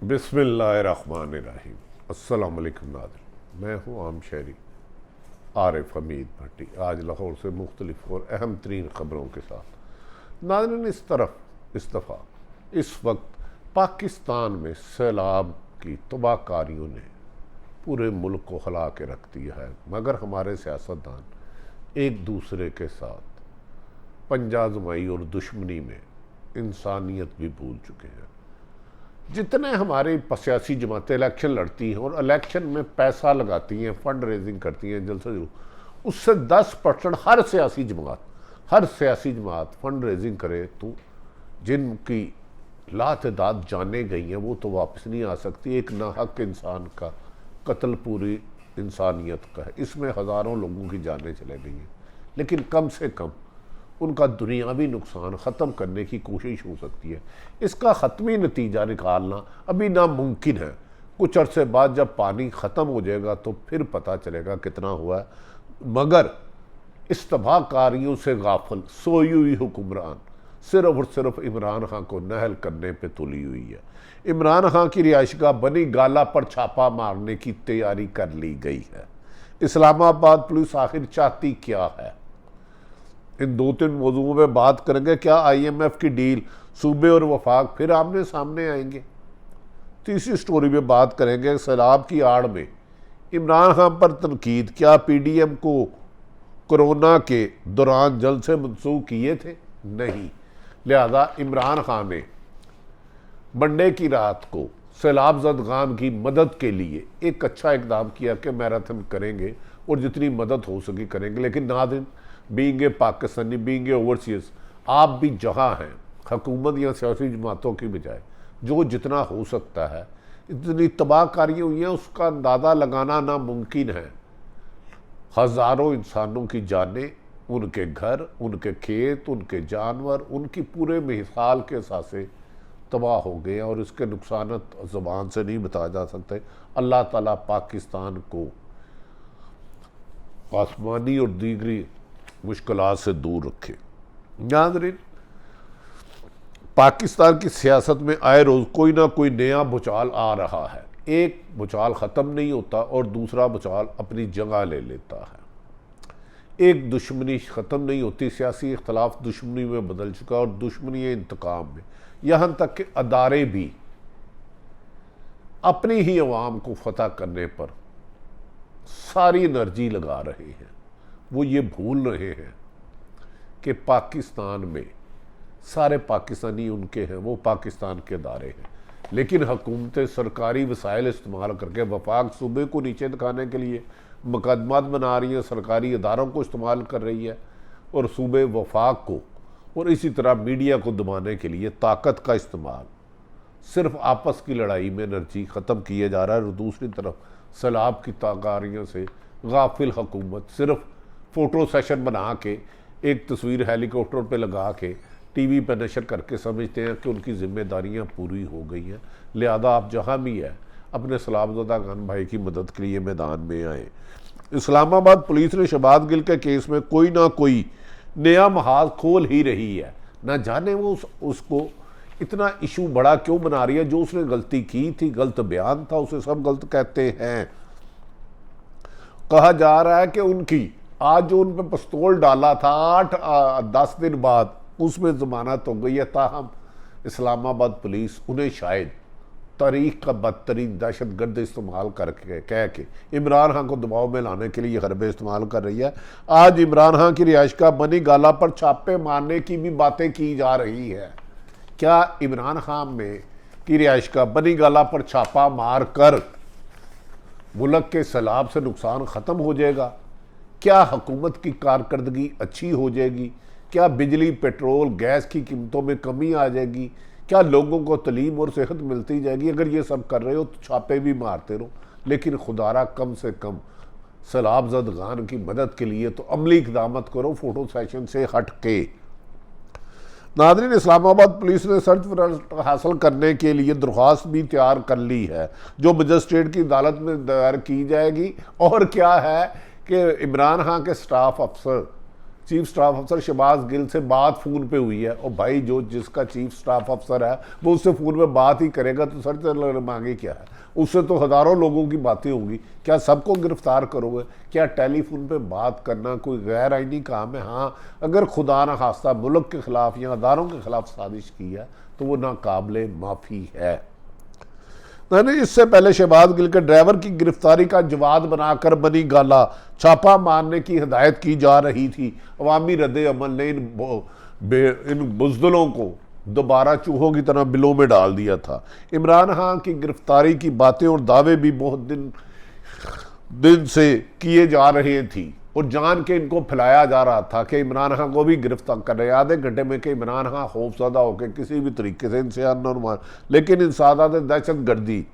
बिस्मिल्लाहिर्रहमानिर्रहीम। अस्सलाम वालेकुम नाज़रीन, मैं हूँ आम शहरी आरिफ हमीद भट्टी। आज लाहौर से मुख्तलिफ और अहम तरीन ख़बरों के साथ नाज़रीन, इस दफ़ा इस वक्त पाकिस्तान में सैलाब की तबाहकारियों ने पूरे मुल्क को हिला के रख दिया है, मगर हमारे सियासतदान एक दूसरे के साथ पंजाजमाई और दुश्मनी में इंसानियत भी भूल चुके हैं। जितने हमारी सियासी जमातें इलेक्शन लड़ती हैं और इलेक्शन में पैसा लगाती हैं, फंड रेजिंग करती हैं जलसा जरूर, उससे 10% हर सियासी जमात फंड रेजिंग करे तो जिनकी लातदाद जाने गई हैं वो तो वापस नहीं आ सकती। एक नाहक इंसान का कत्ल पूरी इंसानियत का है, इसमें हज़ारों लोगों की जानें चले गई हैं, लेकिन कम से कम उनका दुनियावी नुकसान ख़त्म करने की कोशिश हो सकती है। इसका ख़त्मी नतीजा निकालना अभी नामुमकिन है। कुछ अरसे बाद जब पानी ख़त्म हो जाएगा तो फिर पता चलेगा कितना हुआ है, मगर इस तबाहकारियों से गाफिल सोई हुई हुक्मरान सिर्फ और सिर्फ इमरान खान को नहल करने पे तुली हुई है। इमरान खान की रिहाइशगाह बनी गाला पर छापा मारने की तैयारी कर ली गई है। इस्लामाबाद पुलिस आखिर चाहती क्या है, इन 2-3 मौजूओं में बात करेंगे। क्या IMF की डील, सूबे और वफाक फिर आमने सामने आएंगे। तीसरी स्टोरी में बात करेंगे सैलाब की आड़ में इमरान खान पर तनकीद, क्या PDM को कोरोना के दौरान जल्द से मनसूख किए थे? नहीं, लिहाजा इमरान खान ने मंडे की रात को सैलाब ज़दगान की मदद के लिए एक अच्छा इकदाम किया कि मैराथन करेंगे और जितनी मदद हो सके करेंगे। लेकिन नाज़रीन, being a Pakistani, being a overseas, आप भी जहाँ हैं हुकूमत या सियासी जमातों की बजाय जो जितना हो सकता है, इतनी तबाहकारियाँ हुई हैं उसका अंदाज़ा लगाना नामुमकिन है। हज़ारों इंसानों की जानें, उनके घर, उनके खेत, उनके जानवर, उनकी पूरे मिसाल के सासे तबाह हो गए हैं और इसके नुकसान ज़बान से नहीं बताए जा सकते। अल्लाह ताला पाकिस्तान को आसमानी और दीगरी मुश्किलात से दूर रखे। नाज़रीन, पाकिस्तान की सियासत में आए रोज़ कोई ना कोई नया भूचाल आ रहा है। एक भूचाल ख़त्म नहीं होता और दूसरा भूचाल अपनी जगह ले लेता है। एक दुश्मनी ख़त्म नहीं होती, सियासी इख्तलाफ दुश्मनी में बदल चुका और दुश्मनी इंतकाम में, यहाँ तक कि अदारे भी अपनी ही अवाम को फतह करने पर सारी एनर्जी लगा रहे हैं। वो ये भूल रहे हैं कि पाकिस्तान में सारे पाकिस्तानी उनके हैं, वो पाकिस्तान के अदारे हैं। लेकिन हुकूमतें सरकारी वसाइल इस्तेमाल करके वफाक सूबे को नीचे दिखाने के लिए मुकदमात बना रही हैं, सरकारी अदारों को इस्तेमाल कर रही है और सूबे वफाक को और इसी तरह मीडिया को दबाने के लिए ताकत का इस्तेमाल, सिर्फ आपस की लड़ाई में एनर्जी ख़त्म किया जा रहा है। और दूसरी तरफ सैलाब की तबाहकारियों से गाफिल हुकूमत सिर्फ फ़ोटो सेशन बना के एक तस्वीर हेलीकॉप्टर पे लगा के TV पर नशर करके समझते हैं कि उनकी जिम्मेदारियां पूरी हो गई हैं। लिहाजा आप जहां भी है अपने सलाबज़दा खान भाई की मदद के लिए मैदान में आए। इस्लामाबाद पुलिस ने शहबाज गिल के केस में कोई ना कोई नया महाज खोल ही रही है। ना जाने वो उसको इतना इशू बड़ा क्यों बना रही है। जो उसने गलती की थी, गलत बयान था, उसे सब गलत कहते हैं। कहा जा रहा है कि उनकी आज जो उन पर पिस्तौल डाला था 8-10 दिन बाद उसमें जमानत हो गई है। ताहम इस्लामाबाद पुलिस उन्हें शायद तारीख का बदतरीन दहशतगर्द इस्तेमाल करके कह के इमरान खान को दबाव में लाने के लिए ये हरबे इस्तेमाल कर रही है। आज इमरान खान की रिहाइशगाह बनी गाला पर छापे मारने की भी बातें की जा रही है। क्या इमरान खान में की रिहाइशगाह बनी गाला पर छापा मार कर मुल्क के सैलाब से नुकसान ख़त्म हो जाएगा? क्या हुकूमत की कारकर्दगी अच्छी हो जाएगी? क्या बिजली, पेट्रोल, गैस की कीमतों में कमी आ जाएगी? क्या लोगों को तलीम और सेहत मिलती जाएगी? अगर ये सब कर रहे हो तो छापे भी मारते रहो, लेकिन खुदारा कम से कम सैलाब ज़दगान की मदद के लिए तो अमली इक़दामत करो, फ़ोटो सेशन से हट के। नाज़रीन, इस्लामाबाद पुलिस ने सर्च वारंट हासिल करने के लिए दरख्वास्त भी तैयार कर ली है, जो मजिस्ट्रेट की अदालत में दायर की जाएगी। और क्या है कि इमरान खान के स्टाफ अफसर चीफ स्टाफ अफसर शहबाज गिल से बात फ़ोन पे हुई है, और भाई जो जिसका चीफ स्टाफ अफसर है वो उससे फ़ोन पे बात ही करेगा तो सर मांगे क्या है? उससे तो हज़ारों लोगों की बातें होंगी, क्या सबको गिरफ्तार करोगे? क्या टेलीफोन पे बात करना कोई गैर आइनी काम है? हाँ, अगर खुदा न खास्ता मुल्क के ख़िलाफ़ या अदारों के ख़िलाफ़ साजिश की है तो वो नाकाबिले माफ़ी है। मैंने इससे पहले शहबाज गिल के ड्राइवर की गिरफ्तारी का जवाब बनाकर बनी गाला छापा मारने की हिदायत की जा रही थी। अवामी रद्द अमल ने इन बुज़दिलों को दोबारा चूहों की तरह बिलों में डाल दिया था। इमरान खान की गिरफ्तारी की बातें और दावे भी बहुत दिन से किए जा रहे थी और जान के इनको फैलाया जा रहा था कि इमरान खान को भी गिरफ्तार कर रहे हैं। आधे घंटे में कि इमरान खान खौफजदा होकर किसी भी तरीके से इनसे अनुमान, लेकिन इंसादात दहशत गर्दी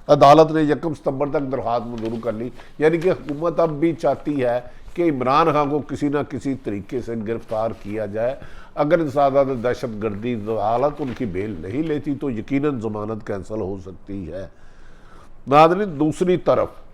अदालत ने 1 सितंबर तक दरख्वास्त मंजूर कर ली। यानी कि हुकूमत अब भी चाहती है कि इमरान खान को किसी न किसी तरीके से गिरफ्तार किया जाए। अगर इंसादात दहशत गर्दी अदालत उनकी बेल नहीं लेती तो यकीनन जमानत कैंसिल हो सकती है। नाज़रीन, दूसरी तरफ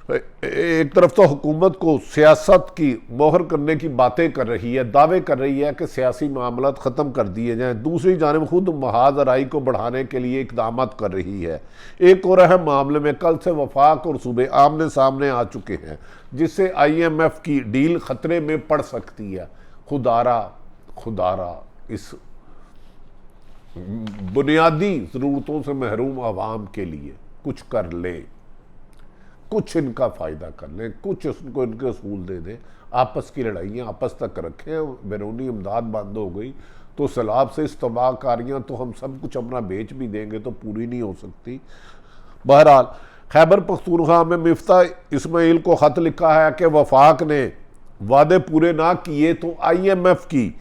एक तरफ तो हुकूमत को सियासत की मोहर करने की बातें कर रही है, दावे कर रही है कि सियासी मामलात ख़त्म कर दिए जाएं, दूसरी जानब खुद महाज आराई को बढ़ाने के लिए इकदाम कर रही है। एक और अहम मामले में कल से वफाक और सूबे आमने सामने आ चुके हैं, जिससे IMF की डील ख़तरे में पड़ सकती है। खुदारा इस बुनियादी ज़रूरतों से महरूम आवाम के लिए कुछ कर ले, कुछ इनका फ़ायदा कर लें, कुछ उनको इनके असूल दे दें। आपस की लड़ाइयाँ आपस तक रखें। बैरूनी इमदाद बंद हो गई तो सैलाब से इस्तबाकारियाँ तो हम सब कुछ अपना बेच भी देंगे तो पूरी नहीं हो सकती। बहरहाल, खैबर पख्तूनख्वा में मिफ्ता इस्माइल को ख़त लिखा है कि वफाक ने वादे पूरे ना किए तो IMF की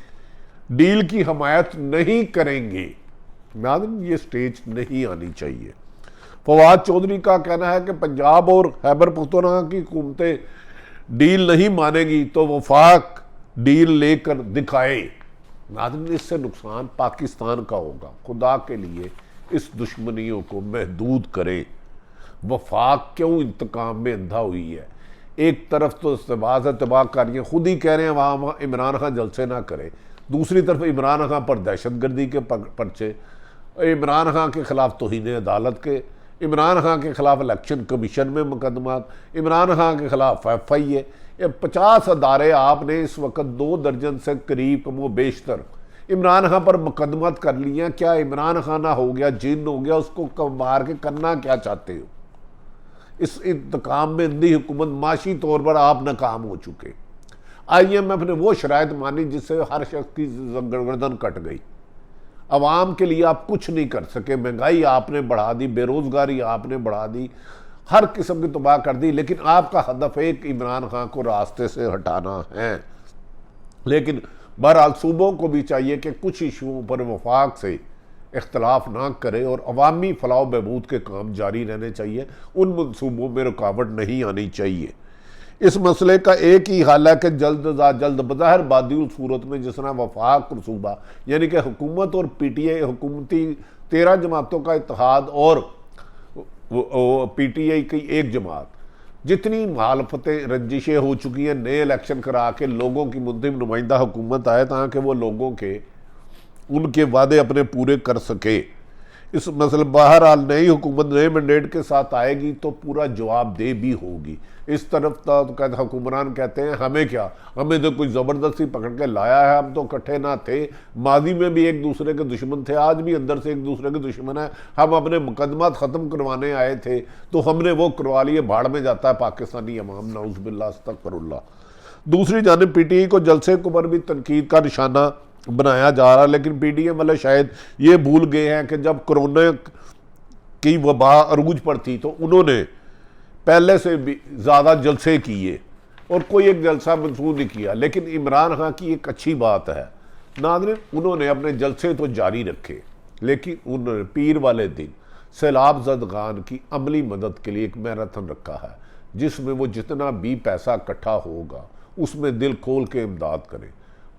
डील की हमायत नहीं करेंगे। नाज़रीन, ये स्टेज नहीं आनी चाहिए। फवाद चौधरी का कहना है कि पंजाब और खैबर पख्तूनख्वा की हुकूमतें डील नहीं मानेगी तो वफाक डील लेकर दिखाए। नाज़रीन, इससे नुकसान पाकिस्तान का होगा। खुदा के लिए इस दुश्मनियों को महदूद करें। वफाक क्यों इंतकाम में अंधा हुई है? एक तरफ तो तबाहकारियाँ खुद ही कह रहे हैं वहाँ इमरान खान जलसे ना करे, दूसरी तरफ इमरान खान पर दहशतगर्दी के पर्चे, इमरान खान के ख़िलाफ़ तौहीन अदालत के, इमरान खान के ख़िलाफ़ इलेक्शन कमीशन में मुकदमात, इमरान खान के ख़िलाफ़ FIA। 50 अदारे आपने इस वक्त 2 दर्जन से करीब कमो बेशतर इमरान खान पर मुकदमात कर लिया। क्या इमरान खान ना हो गया, जिन हो गया, उसको मार के करना क्या चाहते हो? इस इंतकाम में अंधी हुकूमत माशी तौर पर आप नाकाम हो चुके। IMF ने वो शराइत मानी जिससे हर शख्स की गर्दन कट गई। अवाम के लिए आप कुछ नहीं कर सके। महंगाई आपने बढ़ा दी, बेरोज़गारी आपने बढ़ा दी, हर किस्म की तबाह कर दी, लेकिन आपका हदफ एक इमरान खान को रास्ते से हटाना है। लेकिन बहरहाल सूबों को भी चाहिए कि कुछ इशुओं पर वफाक से इख्तलाफ ना करे और अवामी फलाह बहबूद के काम जारी रहने चाहिए। उन मनसूबों में रुकावट नहीं आनी चाहिए। इस मसले का एक ही हल है कि जल्द अज जल्द बज़ाहिर बादिउल सूरत में जिस तरह वफाक और सूबा यानी कि हुकूमत और PTI हुकूमती 13 जमातों का इत्तेहाद और PTI की एक जमात, जितनी मुखालफतें रंजिशें हो चुकी हैं, नए इलेक्शन करा के लोगों की मुंतखब नुमाइंदा हुकूमत आए ताकि वो लोगों के उनके वादे अपने पूरे कर सके। इस मसले बहरहाल नई हुकूमत नए मैंडेट के साथ आएगी तो पूरा जवाबदेह भी होगी। इस तरफ तो हुक्मरान कहते हैं हमें क्या, हमें तो कोई ज़बरदस्ती पकड़ के लाया है, हम तो इकट्ठे ना थे, माजी में भी एक दूसरे के दुश्मन थे, आज भी अंदर से एक दूसरे के दुश्मन है, हम अपने मुकदमात ख़त्म करवाने आए थे तो हमने वो करवा लिए, भाड़ में जाता है पाकिस्तानी अवाम, नाउज़ुबिल्लाह अस्तग़फिरुल्लाह। दूसरी जानिब PTI को जलसे को पर भी तनकीद का निशाना बनाया जा रहा, लेकिन PTI वाले शायद ये भूल गए हैं कि जब कोरोना की वबा अरूज पर थी तो उन्होंने पहले से भी ज़्यादा जलसे किए और कोई एक जलसा मंसूर नहीं किया। लेकिन इमरान खान की एक अच्छी बात है नाज़रीन, उन्होंने अपने जलसे तो जारी रखे, लेकिन उन्होंने पीर वाले दिन सैलाब ज़दगान की अमली मदद के लिए एक मैराथन रखा है, जिसमें वो जितना भी पैसा इकट्ठा होगा उसमें दिल खोल के इमदाद करें।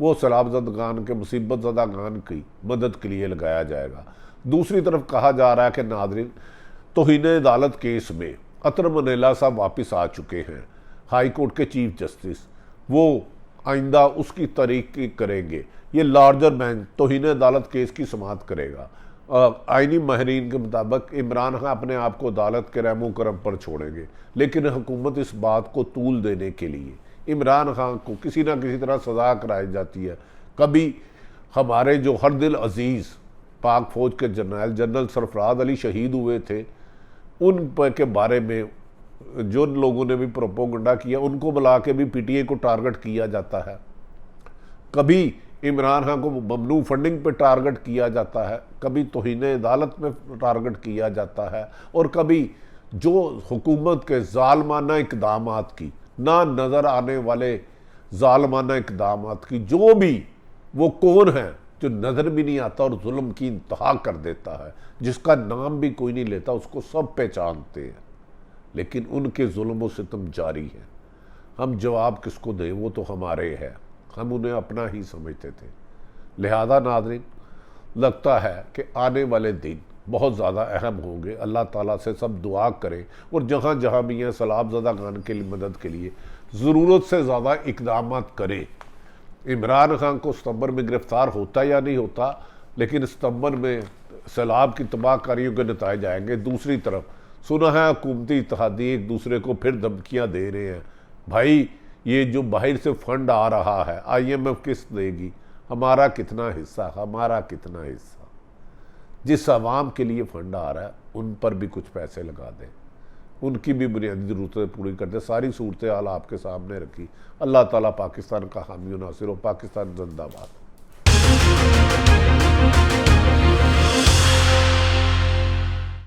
वो सैलाब ज़दगान के मुसीबत ज़दागान की मदद के लिए लगाया जाएगा। दूसरी तरफ कहा जा रहा है कि नाज़रीन तौहीन अदालत केस में अतर मनीला साहब वापस आ चुके हैं, हाई कोर्ट के चीफ जस्टिस। वो आइंदा उसकी तरीक़ी करेंगे। ये लार्जर बेंच तौहीन अदालत केस की समाअत करेगा। आइनी माहरीन के मुताबिक इमरान खान अपने आप को अदालत के रहमो करम पर छोड़ेंगे, लेकिन हुकूमत इस बात को तूल देने के लिए इमरान खान को किसी ना किसी तरह सज़ा कराई जाती है। कभी हमारे जो हर दिल अजीज़ पाक फ़ौज के जनरल सरफराज अली शहीद हुए थे, उन के बारे में जो लोगों ने भी प्रोपोगंडा किया उनको बुला के भी पीटीआई को टारगेट किया जाता है। कभी इमरान खान को ममनू फंडिंग पे टारगेट किया जाता है, कभी तौहीन अदालत में टारगेट किया जाता है, और कभी जो हुकूमत के ज़ालमाना इक़दामात की, ना नज़र आने वाले ज़ालमाना इक़दामात की, जो भी वो कौन है जो नज़र भी नहीं आता और जुल्म की इंतहा कर देता है, जिसका नाम भी कोई नहीं लेता, उसको सब पहचानते हैं, लेकिन उनके जुल्म व सितम जारी है। हम जवाब किसको दें, वो तो हमारे हैं, हम उन्हें अपना ही समझते थे। लिहाजा नाज़रीन, लगता है कि आने वाले दिन बहुत ज़्यादा अहम होंगे। अल्लाह ताला से सब दुआ करें, और जहाँ जहाँ भी हैं सलाबज़दा खान के लिए मदद के लिए ज़रूरत से ज़्यादा इक़दाम करें। इमरान खान को सितंबर में गिरफ़्तार होता या नहीं होता, लेकिन सितंबर में सैलाब की तबाहकारियों के नताइज आएंगे। दूसरी तरफ सुना है हुकूमती इत्तेहादी एक दूसरे को फिर धमकियाँ दे रहे हैं, भाई ये जो बाहर से फंड आ रहा है IMF किस देगी, हमारा कितना हिस्सा, हमारा कितना हिस्सा। जिस आवाम के लिए फंड आ रहा है उन पर भी कुछ पैसे लगा दें, उनकी भी बुनियादी ज़रूरतें पूरी कर दें। सारी सूरत हाल आपके सामने रखी। अल्लाह ताला पाकिस्तान का हामी नासिर हो। पाकिस्तान जिंदाबाद।